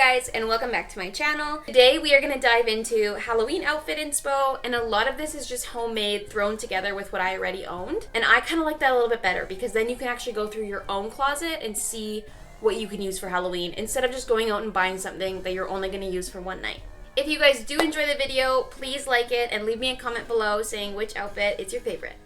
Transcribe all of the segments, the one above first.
guys, and welcome back to my channel. Today we are going to dive into Halloween outfit inspo, and a lot of this is just homemade, thrown together with what I already owned. And I kind of like that a little bit better because then you can actually go through your own closet and see what you can use for Halloween instead of just going out and buying something that you're only going to use for one night. If you guys do enjoy the video, please like it and leave me a comment below saying which outfit is your favorite.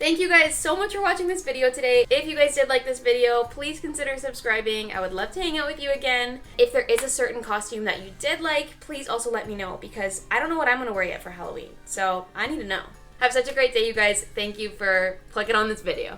Thank you guys so much for watching this video today. If you guys did like this video, please consider subscribing. I would love to hang out with you again. If there is a certain costume that you did like, please also let me know because I don't know what I'm gonna wear yet for Halloween. So I need to know. Have such a great day, you guys. Thank you for clicking on this video.